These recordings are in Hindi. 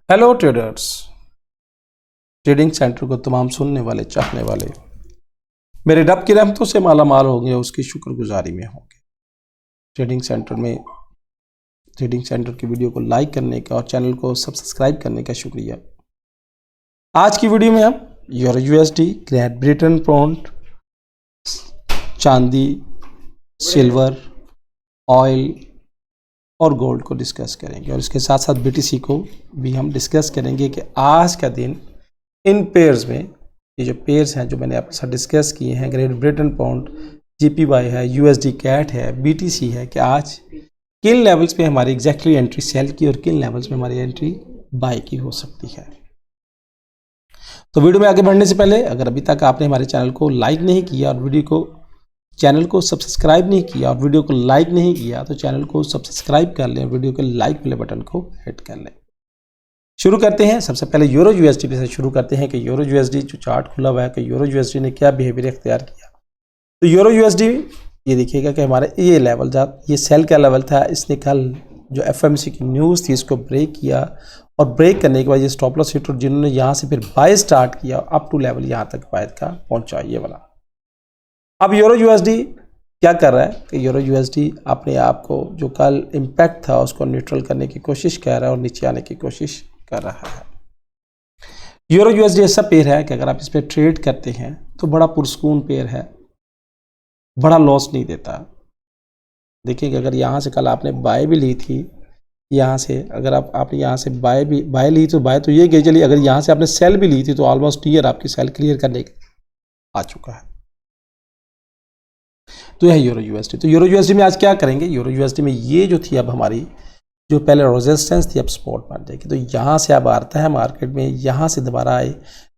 हेलो ट्रेडर्स, ट्रेडिंग सेंटर को तमाम सुनने वाले चाहने वाले मेरे रब की रहमतों से माला माल होंगे, उसकी शुक्रगुजारी में होंगे। ट्रेडिंग सेंटर की वीडियो को लाइक करने का और चैनल को सब्सक्राइब करने का शुक्रिया। आज की वीडियो में हम euro USD, great Britain pound, चांदी, सिल्वर, ऑयल और गोल्ड को डिस्कस करेंगे और इसके साथ साथ बीटीसी को भी हम डिस्कस करेंगे कि आज का दिन इन पेयर्स में, ये जो पेयर्स हैं जो मैंने आपके साथ डिस्कस किए हैं, ग्रेट ब्रिटेन पाउंड, जीपीवाई है, यूएसडी कैट है, बीटीसी है, कि आज किन लेवल्स पे हमारी एग्जैक्टली एंट्री सेल की और किन लेवल्स में हमारी एंट्री बाय की हो सकती है। तो वीडियो में आगे बढ़ने से पहले अगर अभी तक आपने हमारे चैनल को लाइक नहीं किया और चैनल को सब्सक्राइब नहीं किया और वीडियो को लाइक नहीं किया तो चैनल को सब्सक्राइब कर लें और वीडियो के लाइक वाले बटन को हिट कर लें। शुरू करते हैं। सबसे पहले यूरो यूएसडी से शुरू करते हैं कि यूरो यूएसडी जो चार्ट खुला हुआ है कि यूरो यूएसडी ने क्या बिहेवियर इख्तियार किया। तो यूरो यूएसडी ये देखिएगा कि हमारे ये लेवल ये सेल का लेवल था, इसने कल जो एफएमसी की न्यूज़ थी इसको ब्रेक किया और ब्रेक करने के बाद ये स्टॉप लॉस हिट, जिन्होंने यहाँ से फिर बाय स्टार्ट किया अप टू लेवल यहाँ तक बाय का पहुँचा ये वाला। अब यूरो यूएसडी क्या कर रहा है कि यूरो यूएसडी अपने आप को जो कल इम्पैक्ट था उसको न्यूट्रल करने की कोशिश कर रहा है और नीचे आने की कोशिश कर रहा है। यूरो यूएसडी ऐसा पेयर है कि अगर आप इस पर ट्रेड करते हैं तो बड़ा पुरस्कून पेयर है, बड़ा लॉस नहीं देता। देखिए कि अगर यहाँ से कल आपने बाय भी ली थी, यहाँ से अगर आपने यहाँ से बाय ली तो बाय तो ये गई चली, अगर यहाँ से आपने सेल भी ली थी तो ऑलमोस्ट ईयर आपकी सेल क्लियर करने आ चुका है। तो यह यूरो यूएसडी। तो यूरो यूएसडी में आज क्या करेंगे, यूरो यूएसडी में ये जो थी अब हमारी जो पहले रेजिस्टेंस थी अब सपोर्ट बन जाएगी। तो यहाँ से अब आता है मार्केट में, यहाँ से दोबारा आए,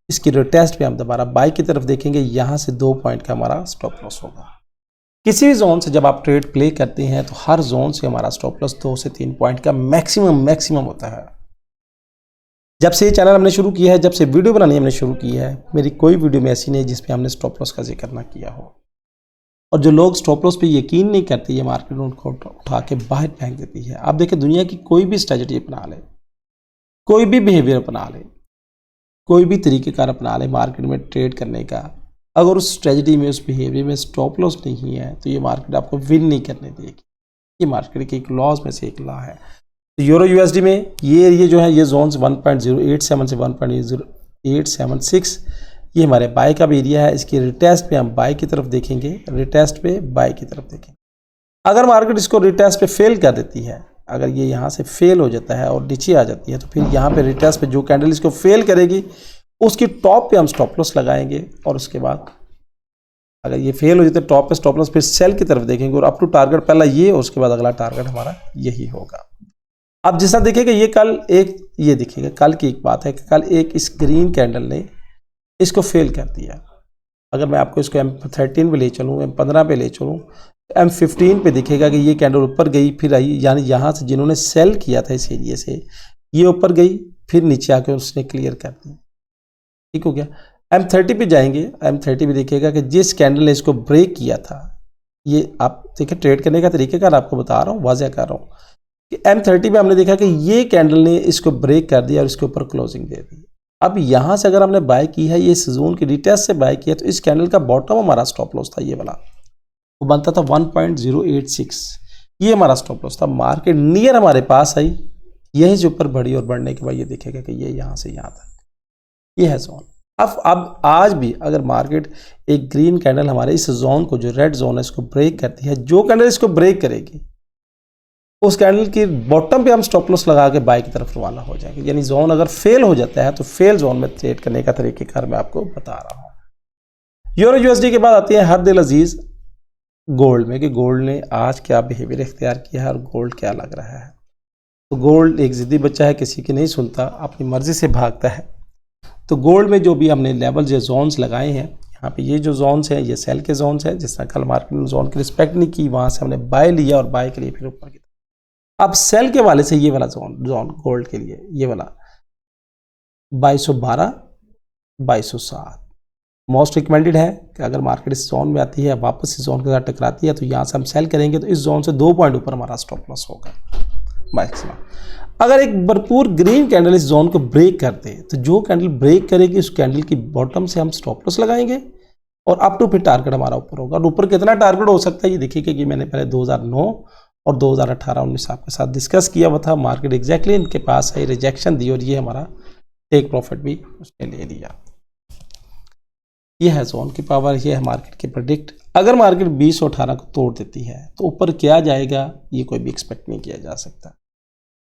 इसकी रिटेस्ट पे हम दोबारा बाय की तरफ देखेंगे। यहाँ से 2 पॉइंट का हमारा स्टॉप लॉस होगा। किसी भी जोन से जब आप ट्रेड प्ले करते हैं तो हर जोन से हमारा स्टॉप लॉस 2 से 3 पॉइंट का मैक्सिमम होता है। जब से ये चैनल हमने शुरू किया है, जब से वीडियो बनानी हमने शुरू की है, मेरी कोई वीडियो में ऐसी नहीं जिसपे हमने स्टॉप लॉस का जिक्र ना किया हो। और जो लोग स्टॉप लॉस पे यकीन नहीं करते, ये मार्केट उनको उठा के बाहर फेंक देती है। आप देखें दुनिया की कोई भी स्ट्रेटजी अपना ले, कोई भी बिहेवियर अपना ले, कोई भी तरीक़ेकार अपना ले मार्केट में ट्रेड करने का, अगर उस स्ट्रेटजी में, उस बिहेवियर में स्टॉप लॉस नहीं है तो ये मार्केट आपको विन नहीं करने देगी। ये मार्केट के एक लॉस में से एक लॉ है। तो यूरो यूएसडी में ये जो है ये जोन्स 1.087 से 1.0876 ये हमारे बाय का भी एरिया है। इसकी रिटेस्ट पे हम बाय की तरफ देखेंगे, रिटेस्ट पे बाय की तरफ देखेंगे। अगर मार्केट इसको रिटेस्ट पे फेल कर देती है, अगर ये यहाँ से फेल हो जाता है और नीचे आ जाती है तो फिर यहाँ पे रिटेस्ट पे जो कैंडल इसको फेल करेगी उसकी टॉप पे हम स्टॉप लॉस लगाएंगे और उसके बाद अगर ये फेल हो जाता है टॉप पे स्टॉप लॉस, फिर सेल की तरफ देखेंगे और अप टू टारगेट पहला ये और उसके बाद अगला टारगेट हमारा यही होगा। अब जैसा देखेगा ये कल एक ये दिखेगा, कल की एक बात है कि कल एक इस ग्रीन कैंडल ने इसको फेल कर दिया। अगर मैं आपको इसको M13 पे ले चलूँ, M15 पे ले चलूँ, M15 पे दिखेगा कि ये कैंडल ऊपर गई फिर आई, यानी यहाँ से जिन्होंने सेल किया था इस एरिया से ये ऊपर गई फिर नीचे आके उसने क्लियर कर दी। ठीक हो गया। M30 पे जाएंगे, M30 पे देखिएगा कि जिस कैंडल ने इसको ब्रेक किया था, ये आप देखिए ट्रेड करने का तरीक़ेकार आपको बता रहा हूँ, वाज़ह कर रहा हूँ कि M30 पे हमने देखा कि ये कैंडल ने इसको ब्रेक कर दिया और इसके ऊपर क्लोजिंग दे दी। अब यहाँ से अगर हमने बाय की है, ये इस जोन की रिटेस्ट से बाय किया तो इस कैंडल का बॉटम हमारा स्टॉप लॉस था, ये वाला वो बनता था 1.086, ये हमारा स्टॉप लॉस था। मार्केट नियर हमारे पास आई, यहीं से ऊपर बढ़ी और बढ़ने के बाद ये देखेगा कि ये यहाँ से यहाँ तक ये है जोन। अब आज भी अगर मार्केट एक ग्रीन कैंडल हमारे इस जोन को, जो रेड जोन है, इसको ब्रेक करती है, जो कैंडल इसको ब्रेक करेगी उस कैंडल की बॉटम पे हम स्टॉप लॉस लगा के बाय की तरफ रवाना हो जाएंगे। यानी जोन अगर फेल हो जाता है तो फेल जोन में ट्रेड करने का तरीक़ेकार मैं आपको बता रहा हूँ। यूरो यूएसडी के बाद आती है हर दिल अजीज गोल्ड में, कि गोल्ड ने आज क्या बिहेवियर इख्तियार किया है और गोल्ड क्या लग रहा है। तो गोल्ड एक ज़िद्दी बच्चा है, किसी की नहीं सुनता, अपनी मर्जी से भागता है। तो गोल्ड में जो भी हमने लेवल जो जोन्स लगाए हैं, यहाँ पे ये जो जोन्स हैं ये सेल के जोन्स हैं। जिस तरह कल मार्केट ने जोन की रिस्पेक्ट नहीं की, वहाँ से हमने बाय लिया और बाय के लिए फिर ऊपर की। अब सेल के वाले से ये वाला जोन गोल्ड के लिए ये वाला 2212, 2207 मोस्ट रिकमेंडेड है कि अगर मार्केट इस जोन में आती है वापस इस जोन के साथ टकराती है तो यहाँ से हम सेल करेंगे तो इस जोन से 2 पॉइंट ऊपर हमारा स्टॉप लॉस होगा मैक्सिमम। अगर एक भरपूर ग्रीन कैंडल इस जोन को ब्रेक कर दे तो जो कैंडल ब्रेक करेगी उस कैंडल की बॉटम से हम स्टॉप लॉस लगाएंगे और अप टू फिर टारगेट हमारा ऊपर होगा। और ऊपर कितना टारगेट हो सकता है ये देखिए कि मैंने पहले 2009 और 2018-19 आपके साथ डिस्कस किया हुआ था। मार्केट एग्जैक्टली इनके पास है, रिजेक्शन दी और ये हमारा टेक प्रॉफिट भी उसने ले लिया। ये है जोन की पावर, ये है मार्केट की प्रेडिक्ट। अगर मार्केट 2018 को तोड़ देती है तो ऊपर क्या जाएगा ये कोई भी एक्सपेक्ट नहीं किया जा सकता।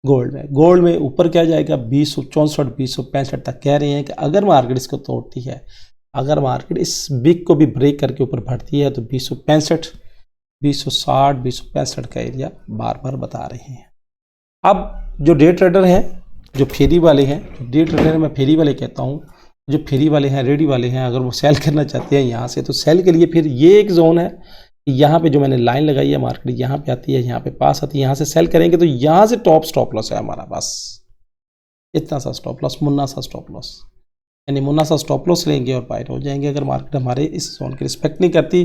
गोल्ड में ऊपर क्या जाएगा 2064 2065 तक कह रहे हैं कि अगर मार्केट इसको तोड़ती है, अगर मार्केट इस बिग को भी ब्रेक करके ऊपर बढ़ती है तो 2065 2060 2065 का एरिया बार बार बता रहे हैं। अब जो डे ट्रेडर हैं, जो फेरी वाले हैं, डे ट्रेडर मैं फेरी वाले कहता हूँ, जो फेरी वाले हैं, रेडी वाले हैं, अगर वो सेल करना चाहते हैं यहाँ से तो सेल के लिए फिर ये एक जोन है, यहाँ पे जो मैंने लाइन लगाई है मार्केट यहाँ पे आती है, यहाँ पे पास आती है, यहाँ से सेल करेंगे तो यहाँ से टॉप स्टॉप लॉस है हमारा, बस इतना सा स्टॉप लॉस, मुन्ना सा स्टॉप लॉस, यानी मुन्ना सा स्टॉप लॉस लेंगे और बाय हो जाएंगे। अगर मार्केट हमारे इस जोन की रिस्पेक्ट नहीं करती,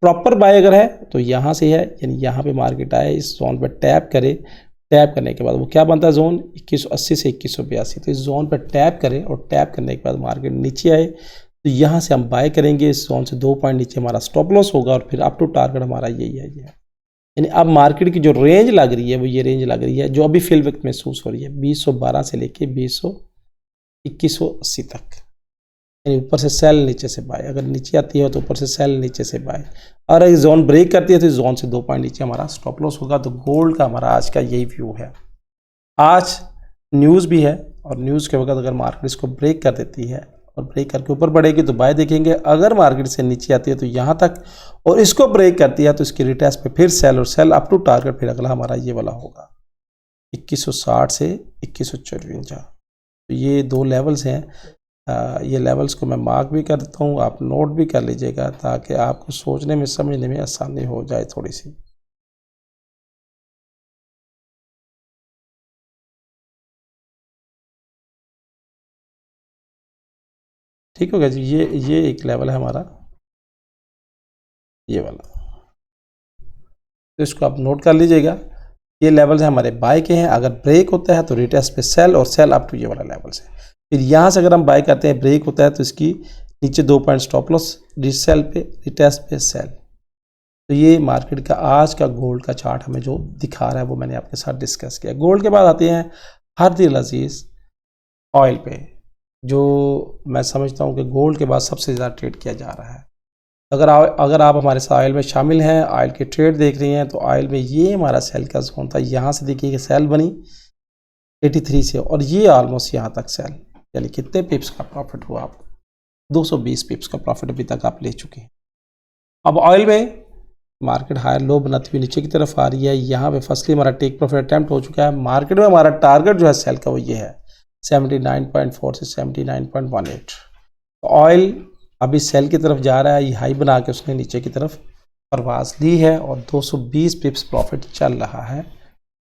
प्रॉपर बाय अगर है तो यहाँ से है, यानी यहाँ पे मार्केट आए, इस जोन पर टैप करे, टैप करने के बाद वो क्या बनता है जोन 2180 से 2182, तो इस जोन पर टैप करें और टैप करने के बाद मार्केट नीचे आए तो यहाँ से हम बाय करेंगे। इस जोन से 2 पॉइंट नीचे हमारा स्टॉप लॉस होगा और फिर अप टू टारगेट हमारा यही है, ये यानी अब मार्केट की जो रेंज लग रही है वो ये रेंज लग रही है जो अभी फिल वक्त महसूस हो रही है 2012 से लेके 2180 तक, यानी ऊपर से सेल नीचे से बाय, अगर नीचे आती है तो ऊपर से सेल नीचे से बाय, और अगर जोन ब्रेक करती है तो इस जोन से 2 पॉइंट नीचे हमारा स्टॉप लॉस होगा। तो गोल्ड का हमारा आज का यही व्यू है। आज न्यूज़ भी है और न्यूज़ के वक्त अगर मार्केट इसको ब्रेक कर देती है और ब्रेक करके ऊपर बढ़ेगी तो बाय देखेंगे, अगर मार्केट से नीचे आती है तो यहाँ तक और इसको ब्रेक करती है तो इसकी रिटेस्ट पे फिर सेल और सेल अप टू टारगेट, फिर अगला हमारा ये वाला होगा 2160 से 2154। तो ये 2 लेवल्स हैं, ये लेवल्स को मैं मार्क भी कर देता हूँ, आप नोट भी कर लीजिएगा ताकि आपको सोचने में समझने में आसानी हो जाए थोड़ी सी। ठीक हो गया जी। ये एक लेवल है हमारा, ये वाला, तो इसको आप नोट कर लीजिएगा। ये लेवल्स हैं हमारे बाय के हैं, अगर ब्रेक होता है तो रिटेस्ट पे सेल और सेल अप टू ये वाला लेवल्स है। फिर यहाँ से अगर हम बाय करते हैं ब्रेक होता है तो इसकी नीचे 2 पॉइंट स्टॉप लॉस, रिसेल पे रिटेस्ट पे सेल। तो ये मार्केट का आज का गोल्ड का चार्ट हमें जो दिखा रहा है वो मैंने आपके साथ डिस्कस किया। गोल्ड के बाद आते हैं हर दिल अजीज ऑयल पे, जो मैं समझता हूँ कि गोल्ड के बाद सबसे ज़्यादा ट्रेड किया जा रहा है। अगर आप हमारे साथ ऑयल में शामिल हैं, ऑयल की ट्रेड देख रही हैं, तो ऑयल में ये हमारा सेल का जोन था। यहाँ से देखिए कि सेल बनी 83 से और ये ऑलमोस्ट यहाँ तक सेल, यानी कितने पिप्स का प्रॉफिट हुआ आपको, 220 पिप्स का प्रॉफिट अभी तक आप ले चुके हैं। अब ऑयल में मार्केट हायर लो बनाती हुई नीचे की तरफ आ रही है। यहाँ पे फर्स्टली हमारा टेक प्रॉफिट अटैम्प्ट हो चुका है। मार्केट में हमारा टारगेट जो है सेल का वो ये है 79.4 से 79.18। ऑयल अभी सेल की तरफ जा रहा है, ये हाई बना के उसने नीचे की तरफ परवाज ली है और 220 पिप्स प्रॉफिट चल रहा है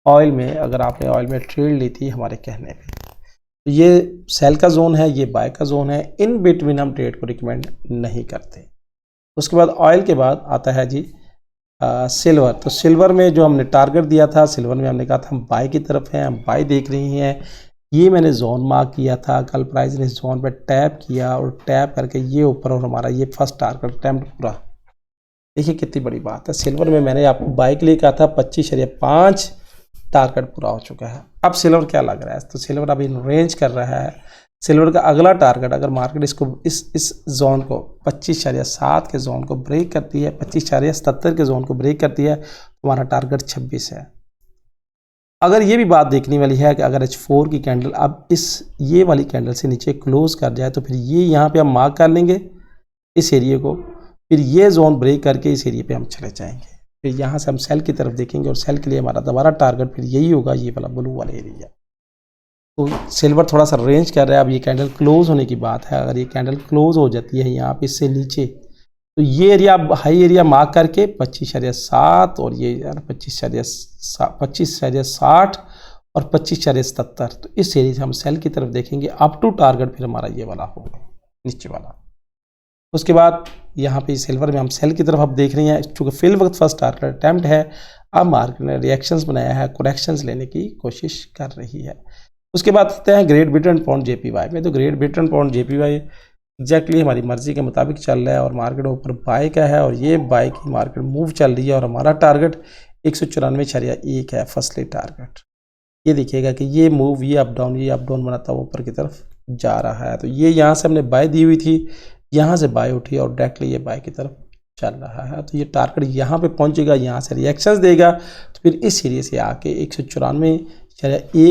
ऑयल में। अगर आपने ऑयल में ट्रेड ली थी हमारे कहने पे, तो ये सेल का जोन है, ये बाय का जोन है। इन बिटवीन हम ट्रेड को रिकमेंड नहीं करते। उसके बाद ऑयल के बाद आता है जी सिल्वर। तो सिल्वर में जो हमने टारगेट दिया था, सिल्वर में हमने कहा था हम बाय की तरफ हैं, हम बाय देख रही हैं। ये मैंने जोन मार्क किया था, कल प्राइस ने इस जोन पे टैप किया और टैप करके ये ऊपर, और हमारा ये फर्स्ट टारगेट अटेम्प्ट पूरा। देखिए कितनी बड़ी बात है। सिल्वर में मैंने आपको बाय के लिए कहा था 25.5, टारगेट पूरा हो चुका है। अब सिल्वर क्या लग रहा है, तो सिल्वर अभी रेंज कर रहा है। सिल्वर का अगला टारगेट, अगर मार्केट इसको इस जोन को 25.7 के जोन को ब्रेक करती है, 25.77 के जोन को ब्रेक करती है, तो हमारा टारगेट 26 है। अगर ये भी बात देखने वाली है कि अगर H4 की कैंडल अब ये वाली कैंडल से नीचे क्लोज कर जाए तो फिर ये यहाँ पे हम मार्क कर लेंगे इस एरिया को, फिर ये जोन ब्रेक करके इस एरिया पे हम चले जाएंगे। फिर यहाँ से हम सेल की तरफ देखेंगे और सेल के लिए हमारा दोबारा टारगेट फिर यही होगा, ये वाला ब्लू वाला एरिया। तो सिल्वर थोड़ा सा रेंज कर रहा है। अब ये कैंडल क्लोज होने की बात है, अगर ये कैंडल क्लोज हो जाती है यहाँ पे इससे नीचे, तो ये एरिया हाई एरिया मार्क करके 25.7 और ये 25.60 और 25.77, तो इस एरिया से हम सेल की तरफ देखेंगे अप टू टारगेट, फिर हमारा ये वाला होगा। नीचे वाला। उसके बाद यहाँ पे सिल्वर में हम सेल की तरफ अब देख रहे हैं, चूँकि फिल वक्त फर्स्ट टारगेट अटैम्प्ट है, अब मार्केट ने रिएक्शंस बनाया है, करेक्शंस लेने की कोशिश कर रही है। उसके बाद आते हैं ग्रेट ब्रिटेन पाउंड जेपीवाई में। तो great Britain pound JPY exactly हमारी मर्जी के मुताबिक चल रहा है और मार्केट ऊपर बाय का है और ये बाय की मार्केट मूव चल रही है और हमारा टारगेट 194.1 है फर्स्टली टारगेट। ये देखिएगा कि ये मूव, ये अप डाउन बनाता हुआ ऊपर की तरफ जा रहा है। तो ये यहाँ से हमने बाय दी हुई थी, यहाँ से बाय उठी और डायरेक्टली ये बाय की तरफ चल रहा है। तो ये टारगेट यहाँ पे पहुँचेगा, यहाँ से रिएक्शंस देगा, तो फिर इस एरिया से आके 194.1